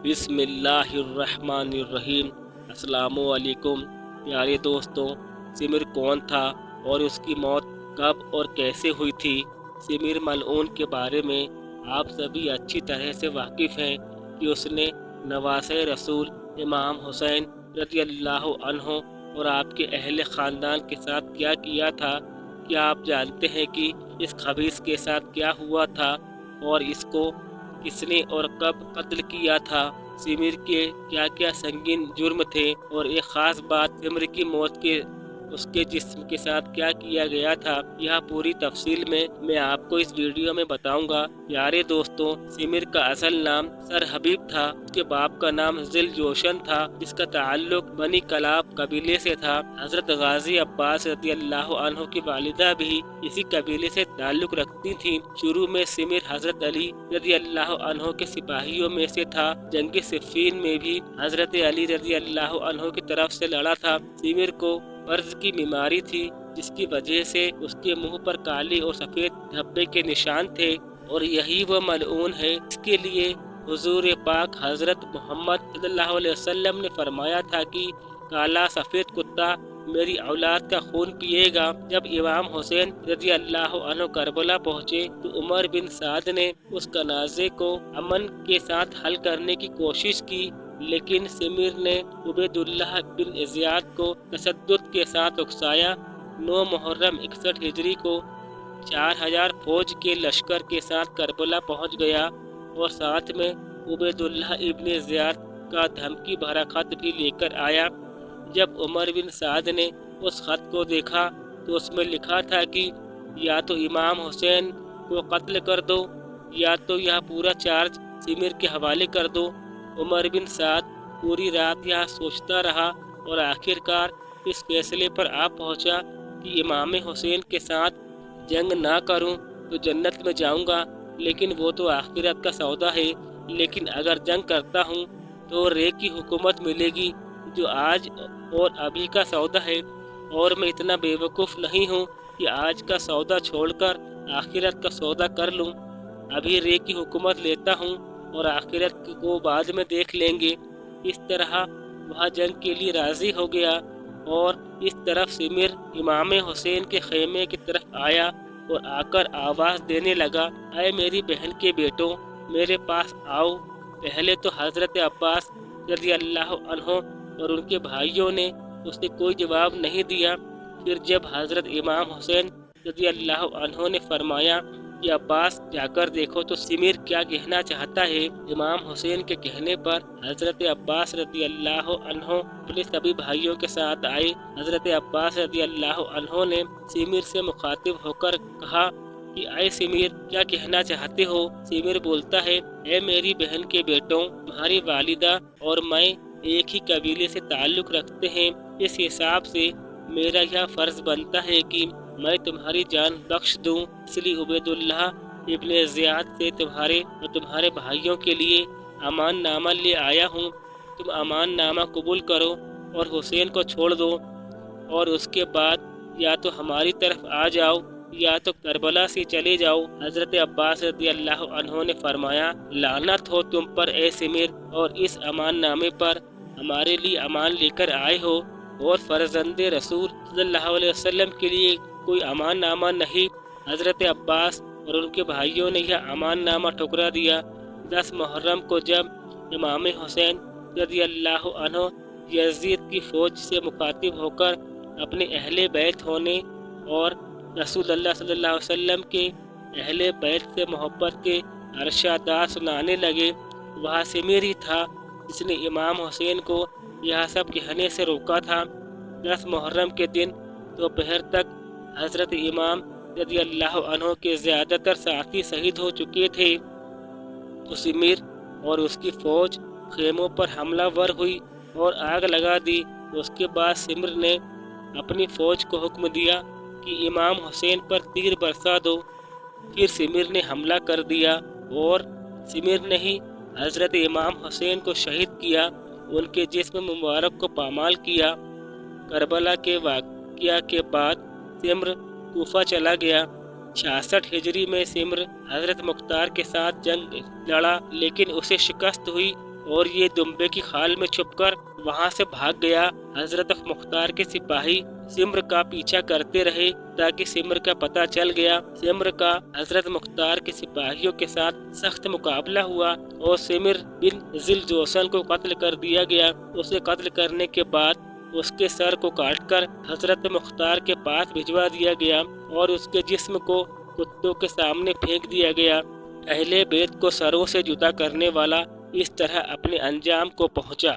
بسم اللہ الرحمن الرحیم۔ السلام علیکم پیارے دوستوں، سمر کون تھا اور اس کی موت کب اور کیسے ہوئی تھی؟ سمر ملعون کے بارے میں آپ سبھی اچھی طرح سے واقف ہیں کہ اس نے نواسۂ رسول امام حسین رضی اللہ عنہ اور آپ کے اہل خاندان کے ساتھ کیا کیا تھا۔ کیا آپ جانتے ہیں کہ اس خبیث کے ساتھ کیا ہوا تھا اور اس کو کس نے اور کب قتل کیا تھا؟ سمر کے کیا کیا سنگین جرم تھے اور ایک خاص بات، سمر کی موت کے اس کے جسم کے ساتھ کیا کیا گیا تھا، یہ پوری تفصیل میں آپ کو اس ویڈیو میں بتاؤں گا۔ پیارے دوستوں، سمر کا اصل نام سر حبیب تھا۔ اس کے باپ کا نام ذل جوشن تھا، جس کا تعلق بنی کلاب قبیلے سے تھا۔ حضرت غازی عباس رضی اللہ عنہ کی والدہ بھی اسی قبیلے سے تعلق رکھتی تھیں۔ شروع میں سمر حضرت علی رضی اللہ عنہ کے سپاہیوں میں سے تھا۔ جنگ صفین میں بھی حضرت علی رضی اللہ عنہ کی طرف سے لڑا تھا۔ سمر کو قرض کی بیماری تھی، جس کی وجہ سے اس کے منہ پر کالے اور سفید دھبے کے نشان تھے، اور یہی وہ ملعون ہے اس کے لیے حضور پاک حضرت محمد صلی اللہ علیہ وسلم نے فرمایا تھا کہ کالا سفید کتا میری اولاد کا خون پیے گا۔ جب امام حسین رضی اللہ عنہ کربلا پہنچے تو عمر بن سعد نے اس تنازع کو امن کے ساتھ حل کرنے کی کوشش کی، لیکن سمر نے عبید اللہ بن زیاد کو تشدد کے ساتھ اکسایا۔ 9 محرم 61 ہجری کو 4000 فوج کے لشکر کے ساتھ کربلا پہنچ گیا اور ساتھ میں عبید اللہ ابن زیاد کا دھمکی بھرا خط بھی لے کر آیا۔ جب عمر بن سعد نے اس خط کو دیکھا تو اس میں لکھا تھا کہ یا تو امام حسین کو قتل کر دو یا تو یہ پورا چارج سمر کے حوالے کر دو۔ عمر بن سعد پوری رات یہ سوچتا رہا اور آخر کار اس فیصلے پر آ پہنچا کہ امام حسین کے ساتھ جنگ نہ کروں تو جنت میں جاؤں گا، لیکن وہ تو آخرت کا سودا ہے، لیکن اگر جنگ کرتا ہوں تو رے کی حکومت ملے گی جو آج اور ابھی کا سودا ہے، اور میں اتنا بے وقوف نہیں ہوں کہ آج کا سودا چھوڑ کر آخرت کا سودا کر لوں۔ ابھی رے کی حکومت لیتا ہوں اور آخرت کو بعد میں دیکھ لیں گے۔ اس طرح وہ جنگ کے لیے راضی ہو گیا، اور اس طرف سمر امام حسین کے خیمے کی طرف آیا اور آ کر آواز دینے لگا، اے میری بہن کے بیٹوں، میرے پاس آؤ۔ پہلے تو حضرت عباس رضی اللہ عنہ اور ان کے بھائیوں نے اسے کوئی جواب نہیں دیا۔ پھر جب حضرت امام حسین رضی اللہ عنہ نے فرمایا کہ عباس جا کر دیکھو تو سمر کیا کہنا چاہتا ہے، امام حسین کے کہنے پر حضرت عباس رضی اللہ عنہ اپنے سبھی بھائیوں کے ساتھ آئے۔ حضرت عباس رضی اللہ عنہ نے سمر سے مخاطب ہو کر کہا کہ اے سمر، کیا کہنا چاہتے ہو؟ سمر بولتا ہے، اے میری بہن کے بیٹوں، تمہاری والدہ اور میں ایک ہی قبیلے سے تعلق رکھتے ہیں، اس حساب سے میرا یہ فرض بنتا ہے کہ میں تمہاری جان بخش دوں، اس لیے عبید اللہ ابن زیاد سے تمہارے اور تمہارے بھائیوں کے لیے امان نامہ لے آیا ہوں۔ تم امان نامہ قبول کرو اور حسین کو چھوڑ دو، اور اس کے بعد یا تو ہماری طرف آ جاؤ یا تو کربلا سے چلے جاؤ۔ حضرت عباس رضی اللہ عنہ نے فرمایا، لعنت ہو تم پر اے سمر، اور اس امان نامے پر ہمارے لیے امان لے کر آئے ہو، اور فرزند رسول صلی اللہ علیہ وسلم کے لیے کوئی امان نامہ نہیں۔ حضرت عباس اور ان کے بھائیوں نے یہ امان نامہ ٹھکرا دیا۔ 10 محرم کو جب امام حسین رضی اللہ عنہ یزید کی فوج سے مخاطب ہو کر اپنے اہل بیت ہونے اور رسول اللہ صلی اللہ علیہ وسلم کے اہل بیت سے محبت کے ارشادات سنانے لگے، وہ سمر ہی تھا جس نے امام حسین کو یہ سب کہنے سے روکا تھا۔ 10 محرم کے دن دوپہر تک حضرت امام رضی اللہ عنہ کے زیادہ تر ساتھی شہید ہو چکے تھے، تو سمر اور اس کی فوج خیموں پر حملہ ور ہوئی اور آگ لگا دی۔ اس کے بعد سمر نے اپنی فوج کو حکم دیا کہ امام حسین پر تیر برسا دو۔ پھر سمر نے حملہ کر دیا اور سمر نے ہی حضرت امام حسین کو شہید کیا، ان کے جسم مبارک کو پامال کیا۔ کربلا کے واقعہ کے بعد سمر کوفہ چلا گیا۔ 66 ہجری میں سمر حضرت مختار کے ساتھ جنگ لڑا، لیکن اسے شکست ہوئی اور یہ دمبے کی خال میں چھپ کر وہاں سے بھاگ گیا۔ حضرت مختار کے سپاہی سمر کا پیچھا کرتے رہے تاکہ سمر کا پتہ چل گیا۔ سمر کا حضرت مختار کے سپاہیوں کے ساتھ سخت مقابلہ ہوا اور سمر بن ذی الجوشن کو قتل کر دیا گیا۔ اسے قتل کرنے کے بعد اس کے سر کو کاٹ کر حضرت مختار کے پاس بھجوا دیا گیا اور اس کے جسم کو کتوں کے سامنے پھینک دیا گیا۔ اہل بیت کو سروں سے جدا کرنے والا اس طرح اپنے انجام کو پہنچا۔